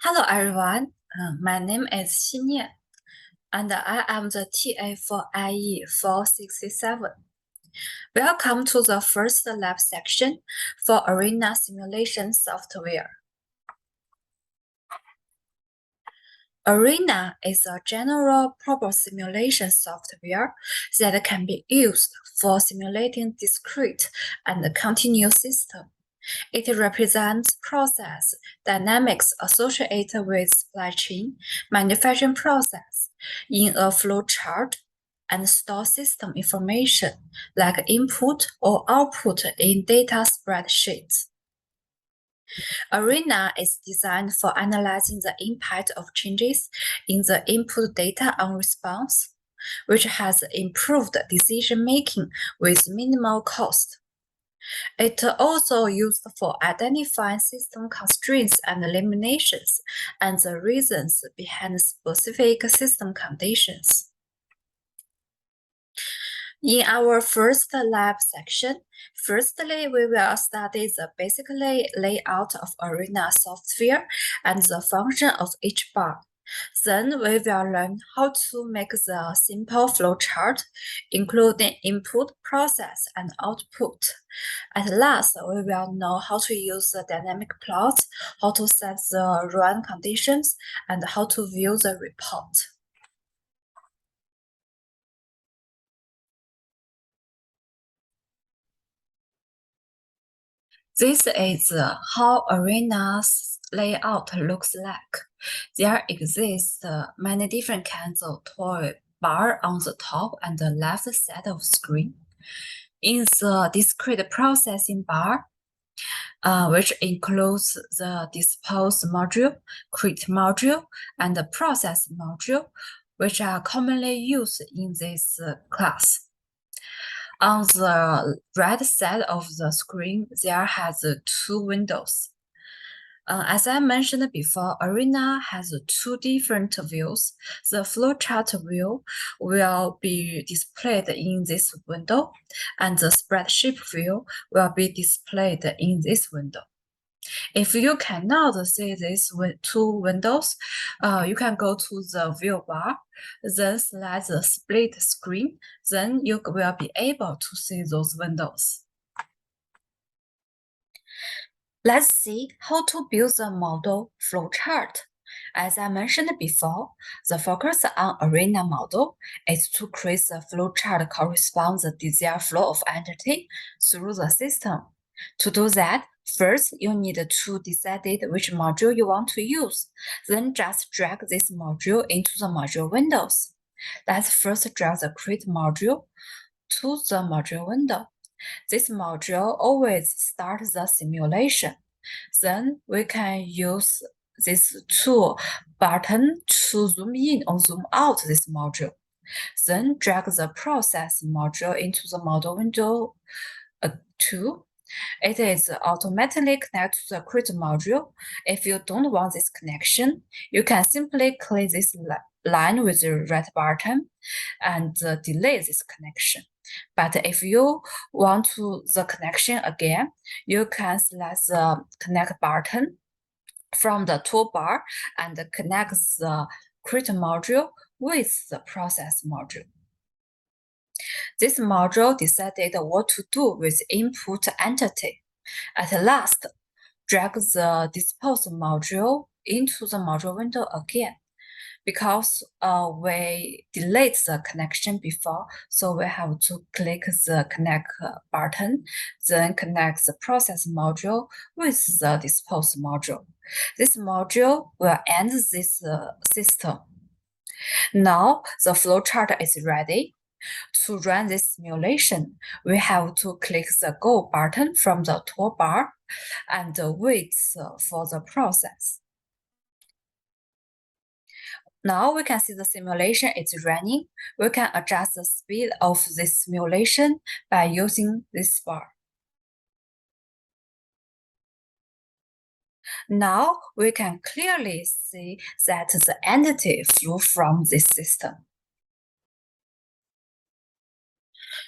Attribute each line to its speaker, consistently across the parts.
Speaker 1: Hello everyone, my name is Xinyan, and I am the TA for IE 467. Welcome to the first lab section for Arena simulation software. Arena is a general purpose simulation software that can be used for simulating discrete and continuous systems. It represents process dynamics associated with supply chain manufacturing process in a flowchart and store system information like input or output in data spreadsheets. Arena is designed for analyzing the impact of changes in the input data on response, which has improved decision-making with minimal cost. It also used for identifying system constraints and limitations and the reasons behind specific system conditions. In our first lab section, firstly, we will study the basic layout of Arena software and the function of each bar. Then we will learn how to make the simple flowchart, including input, process, and output. At last, we will know how to use the dynamic plots, how to set the run conditions, and how to view the report. This is how Arena's layout looks like. There exist many different kinds of toy bar on the top and the left side of screen. In the discrete processing bar, which includes the Dispose module, create module, and the process module, which are commonly used in this class. On the right side of the screen, there has two windows. As I mentioned before, Arena has two different views. The flowchart view will be displayed in this window, and the spreadsheet view will be displayed in this window. If you cannot see these two windows, you can go to the view bar, then select the split screen, then you will be able to see those windows. Let's see how to build the model flowchart. As I mentioned before, the focus on Arena model is to create the flowchart corresponds the desired flow of entity through the system. To do that, first you need to decide which module you want to use. Then just drag this module into the module windows. Let's first drag the create module to the module window. This module always starts the simulation. Then we can use this tool button to zoom in or zoom out this module. Then drag the process module into the model window 2. It is automatically connected to the create module. If you don't want this connection, you can simply click this line with the red button and delay this connection. But if you want the connection again, you can select the connect button from the toolbar and connect the create module with the process module. This module decided what to do with input entity. At last, drag the Dispose module into the module window again. Because we delayed the connection before, so we have to click the connect button, then connect the process module with the Dispose module. This module will end this system. Now the flowchart is ready. To run this simulation, we have to click the Go button from the toolbar and wait for the process. Now we can see the simulation is running. We can adjust the speed of this simulation by using this bar. Now we can clearly see that the entity flew from this system.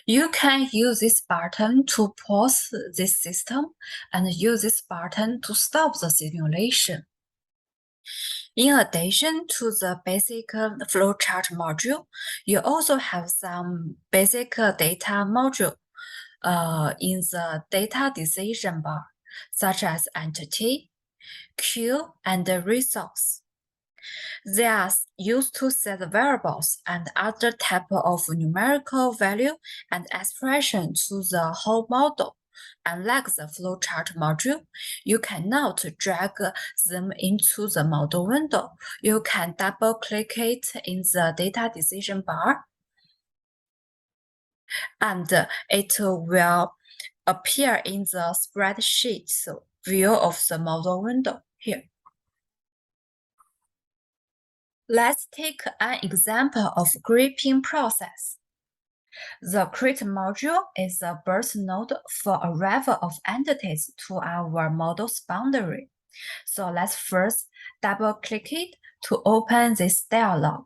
Speaker 1: You can use this button to pause this system and use this button to stop the simulation. In addition to the basic flowchart module, you also have some basic data module in the data decision bar, such as entity, queue, and resource. They are used to set variables and other type of numerical value and expression to the whole model. Unlike the flowchart module, you cannot drag them into the model window. You can double-click it in the data decision bar, and it will appear in the spreadsheet view of the model window here. Let's take an example of grouping process. The create module is a birth node for arrival of entities to our model's boundary. So let's first double-click it to open this dialog.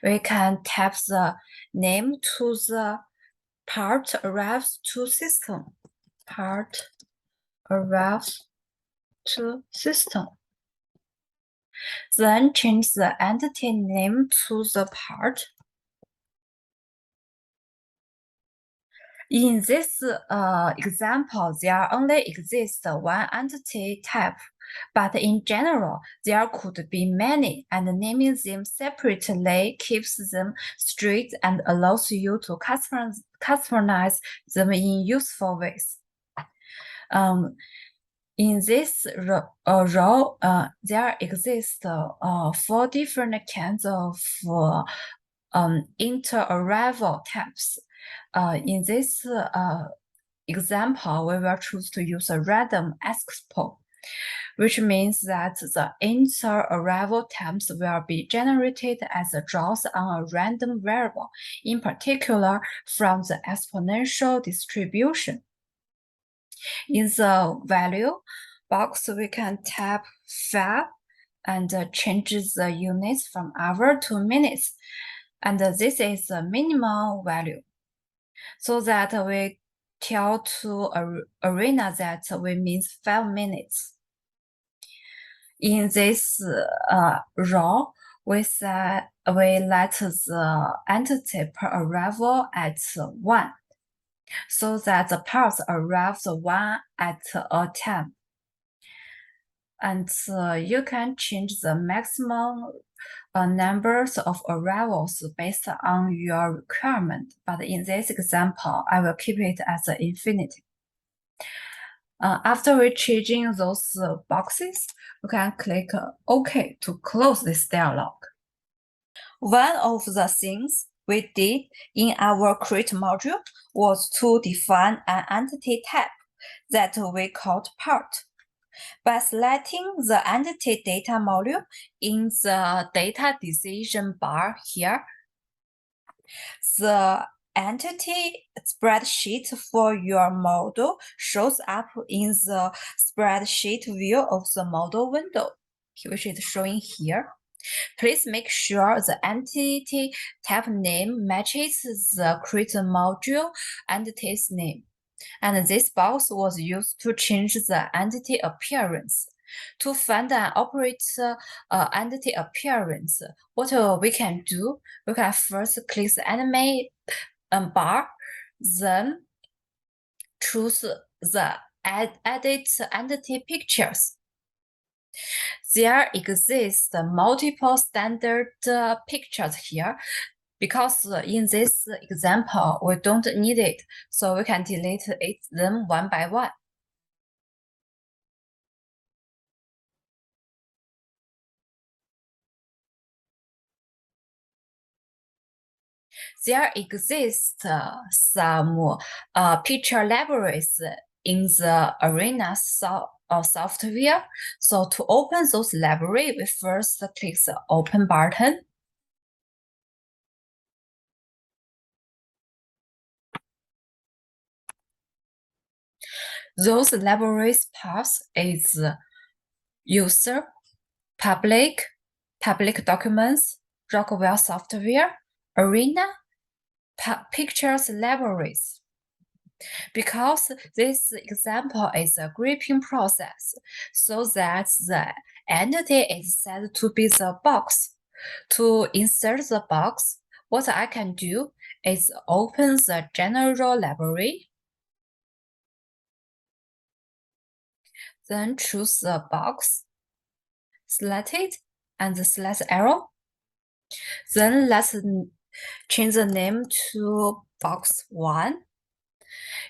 Speaker 1: We can tap the name to the part arrives to system. Part arrives to system. Then change the entity name to the part. In this example, there only exists one entity type, but in general, there could be many, and naming them separately keeps them straight and allows you to customize them in useful ways. In this row, there exist 4 different kinds of inter-arrival types. In this example, we will choose to use a random expo, which means that the inter-arrival types will be generated as draws on a random variable, in particular from the exponential distribution. In the value box, we can tap fab and change the units from hour to minutes. And this is the minimum value, so that we tell to Arena that we means 5 minutes. In this row, we let the entity per arrival at 1, so that the parts arrives 1 at a time. And you can change the maximum numbers of arrivals based on your requirement, but in this example, I will keep it as infinity. After we changing those boxes, we can click OK to close this dialog. One of the things we did in our create module was to define an entity type that we called part. By selecting the entity data module in the data decision bar here, the entity spreadsheet for your model shows up in the spreadsheet view of the model window, which is showing here. Please make sure the entity type name matches the create module entity's name. And this box was used to change the entity appearance. To find and operate entity appearance, what we can do, we can first click the animate bar, then choose the edit entity pictures. There exist multiple standard pictures here. Because in this example, we don't need it, so we can delete them one by one. There exist some picture libraries in the Arena software. So to open those libraries, we first click the Open button. Those libraries path is user, public documents, Rockwell software, Arena, pictures libraries. Because this example is a grouping process, so that the entity is set to be the box. To insert the box, what I can do is open the general library, then choose the box, select it, and select arrow. Then let's change the name to box 1.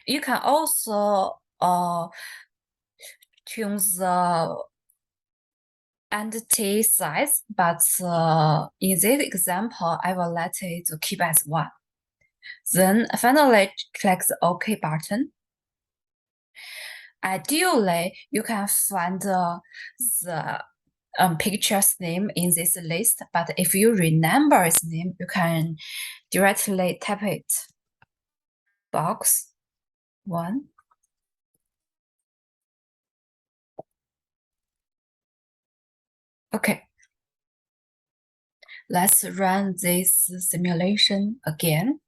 Speaker 1: You can also tune the entity size, but in this example, I will let it keep as 1. Then finally, click the OK button. Ideally, you can find the picture's name in this list, but if you remember its name, you can directly type it. Box 1. Okay. Let's run this simulation again.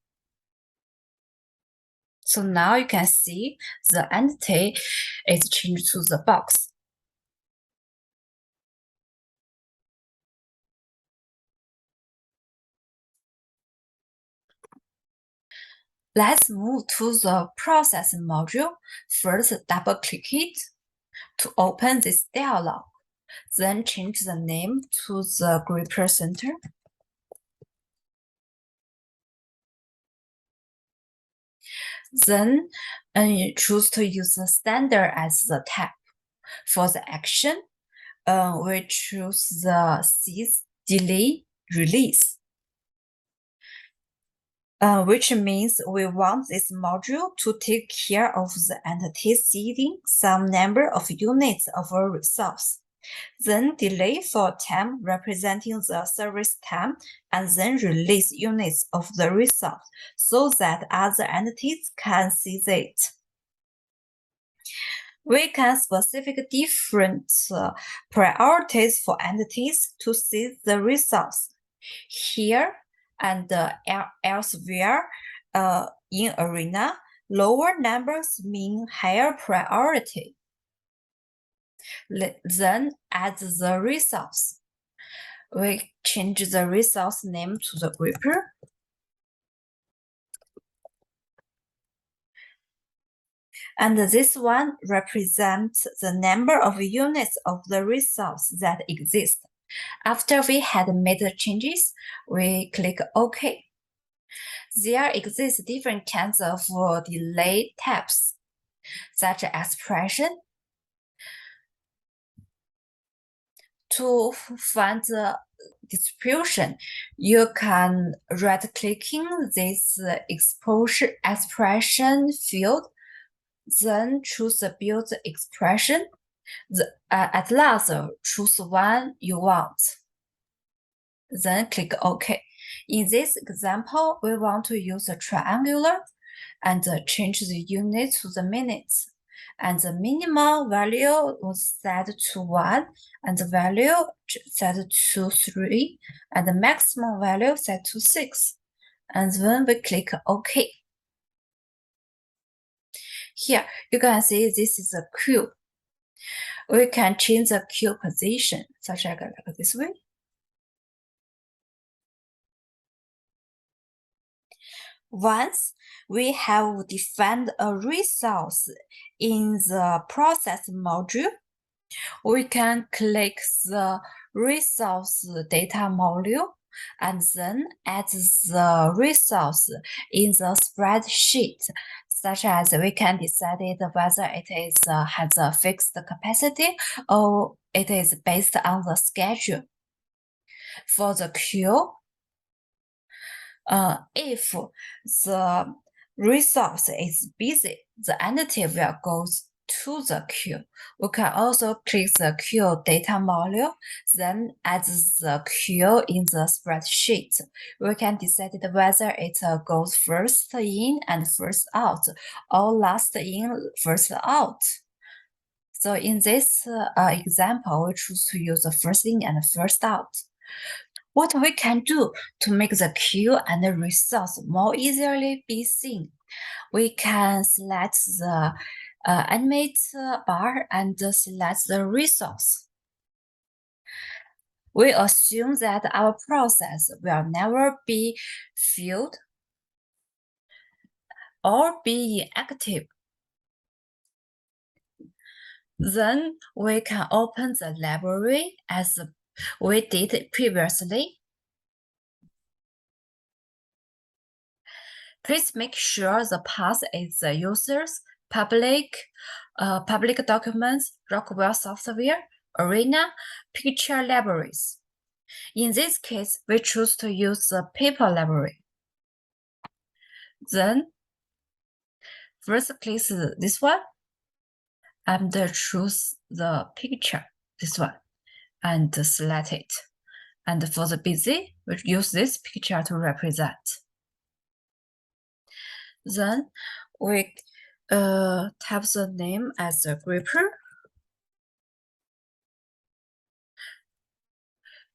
Speaker 1: So now you can see the entity is changed to the box. Let's move to the process module. First, double-click it to open this dialog. Then change the name to the gripper center. Then choose to use the standard as the type. For the action, we choose the cease, delay, release. Which means we want this module to take care of the entity seeding some number of units of a resource. Then delay for time representing the service time, and then release units of the resource so that other entities can see it. We can specify different priorities for entities to see the resource. Here and elsewhere in Arena, lower numbers mean higher priority. Then add the resource. We change the resource name to the gripper. And this one represents the number of units of the resource that exist. After we had made the changes, we click OK. There exist different kinds of delay types, such as expression. To find the distribution, you can right-clicking this expression field, then choose the build expression. At last, choose one you want. Then click OK. In this example, we want to use a triangular and change the unit to the minutes. And the minimum value was set to 1, and the value set to 3, and the maximum value set to 6. And then we click OK. Here, you can see this is a queue. We can change the queue position, such as like this way. Once we have defined a resource in the process module, we can click the resource data module and then add the resource in the spreadsheet, such as we can decide whether it is has a fixed capacity or it is based on the schedule. For the queue, if the resource is busy, the entity will go to the queue. We can also click the queue data module, then add the queue in the spreadsheet. We can decide whether it goes first in and first out, or last in, first out. So in this example, we choose to use the first in and first out. What we can do to make the queue and the resource more easily be seen. We can select the animate bar and select the resource. We assume that our process will never be filled or be inactive. Then we can open the library as we did previously. Please make sure the path is the user's public documents, Rockwell software, Arena, picture libraries. In this case, we choose to use the paper library. Then, first click this one, and choose the picture, this one, and select it. And for the busy, we use this picture to represent. Then we type the name as a gripper.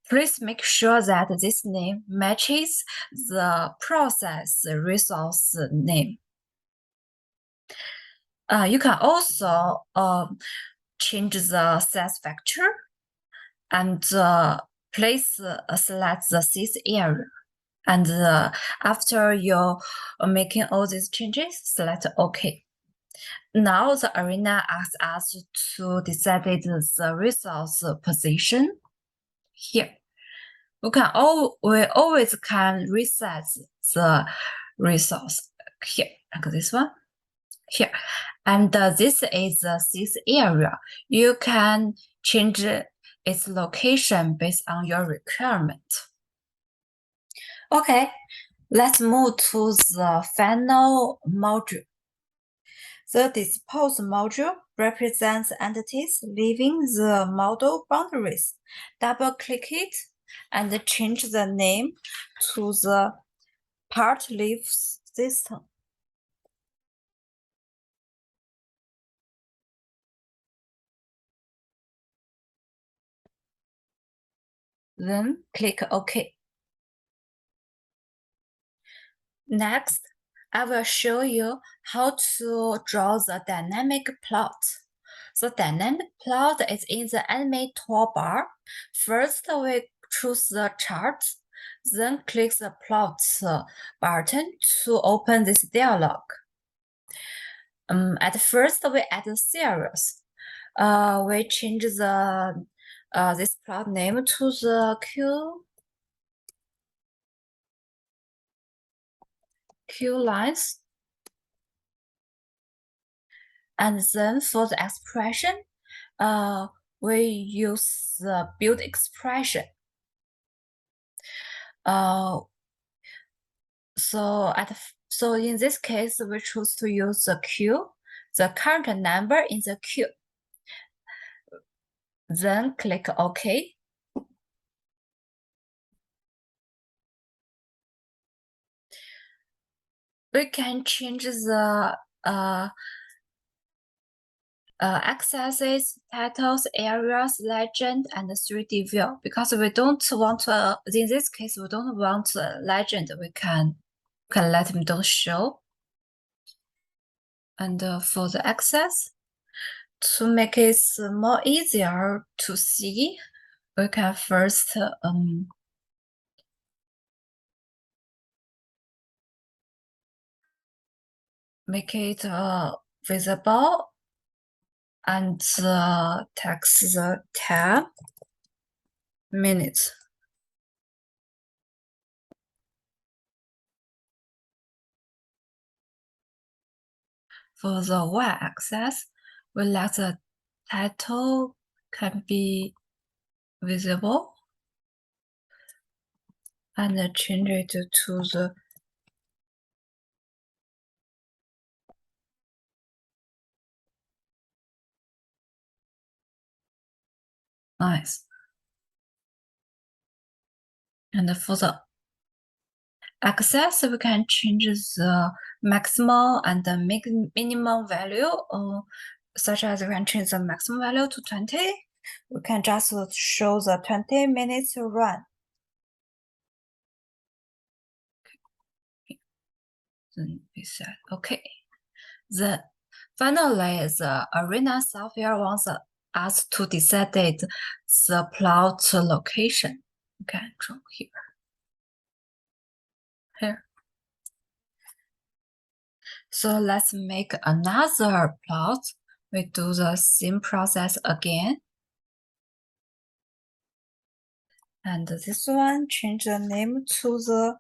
Speaker 1: Please make sure that this name matches the process resource name. You can also change the size factor and place select the sys area. And after you're making all these changes, select OK. Now the arena asks us to decide the resource position here. We always can reset the resource here, like this one here. And this is the sys area. You can change its location based on your requirement. Okay, let's move to the final module. The Dispose module represents entities leaving the model boundaries. Double-click it and change the name to the part leave system. Then click OK. Next, I will show you how to draw the dynamic plot. The dynamic plot is in the Animate toolbar. First, we choose the chart, then click the Plot button to open this dialog. At first, we add a series. We change the this plot name to the Q lines. And then for the expression, we use the build expression. So in this case, we choose to use the Q, the current number in the Q. Then click OK. We can change the accesses, titles, areas, legend, and 3D view. Because we don't want to, in this case, we don't want legend. We can let them don't show. And for the access, to make it more easier to see, we can first make it visible and text the 10 minutes. For the y-axis, we let the title can be visible and change it to the nice. And for the access, we can change the maximum and the minimum value, such as we can change the maximum value to 20. We can just show the 20 minutes run. Then we said OK. Then finally, the arena software wants us to decide the plot location. You can draw here. So let's make another plot. We do the same process again. And this one, change the name to the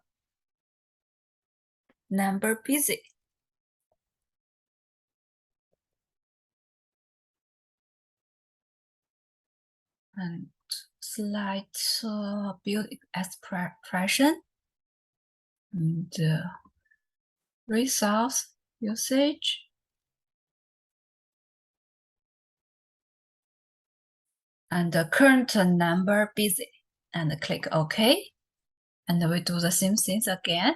Speaker 1: number busy. And slight build expression and resource usage. And the current number busy. And click OK. And we do the same things again.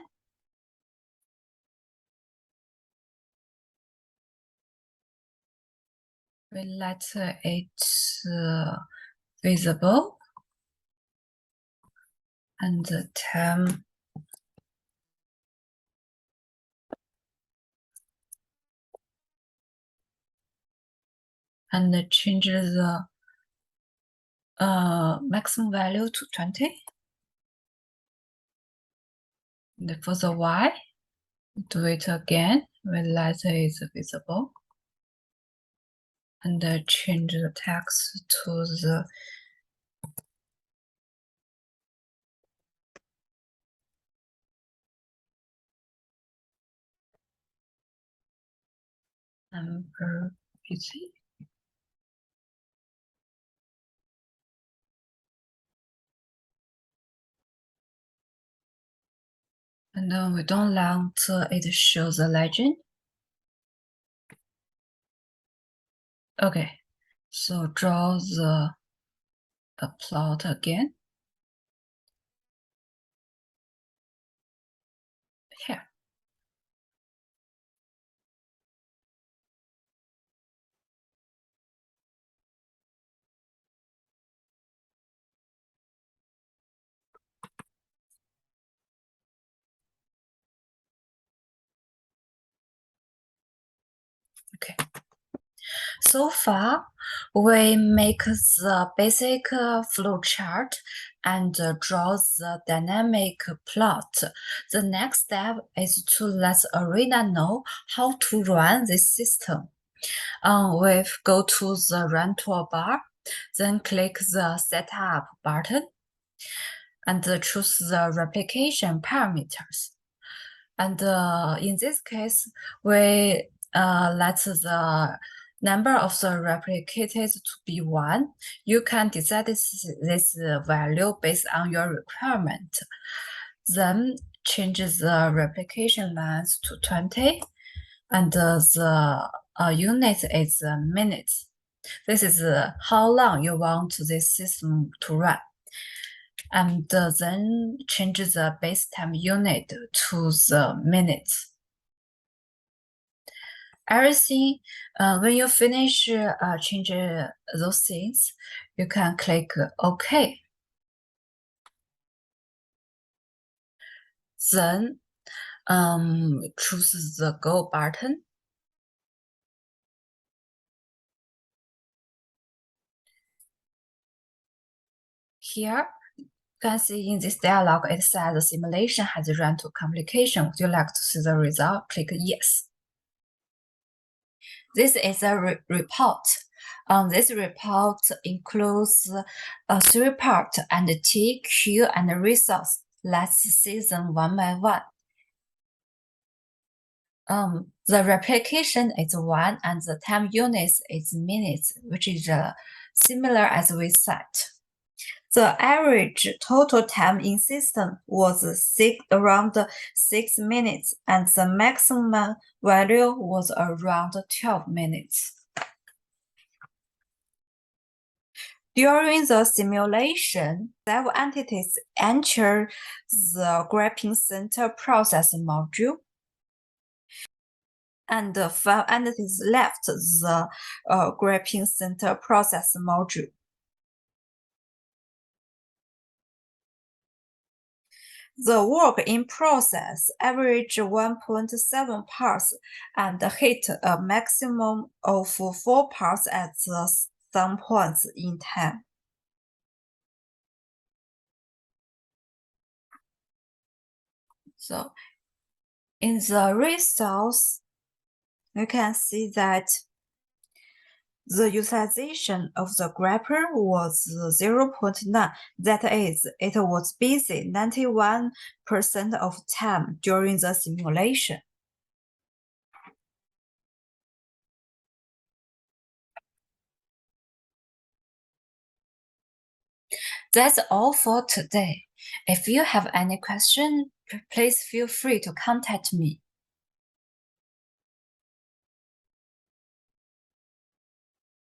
Speaker 1: We let it visible. And the time and change the maximum value to 20. And for the Y, do it again. We let it visible. And change the text to the number busy. And then we don't want it show the legend. Okay, so draw the plot again. Here. Okay. So far, we make the basic flowchart and draw the dynamic plot. The next step is to let Arena know how to run this system. We go to the Run toolbar, then click the Setup button, and choose the replication parameters. And in this case, we let the number of the replicated to be 1. You can decide this value based on your requirement. Then change the replication length to 20, and the unit is minutes. This is how long you want this system to run. And then change the base time unit to the minutes. Everything, when you finish change those things, you can click OK. Then choose the Go button. Here, you can see in this dialog, it says the simulation has run to complication. Would you like to see the result? Click Yes. This is a report. This report includes 3 parts and T, Q, and resource. Let's see them one by one. The replication is 1 and the time units is minutes, which is similar as we set. The average total time in system was around 6 minutes, and the maximum value was around 12 minutes. During the simulation, several entities enter the graphing center process module, and 5 entities left the graphing center process module. The work in process averaged 1.7 parts and hit a maximum of 4 parts at some points in time. So in the results, you can see that the utilization of the grapper was 0.9. That is, it was busy 91% of time during the simulation. That's all for today. If you have any question, please feel free to contact me.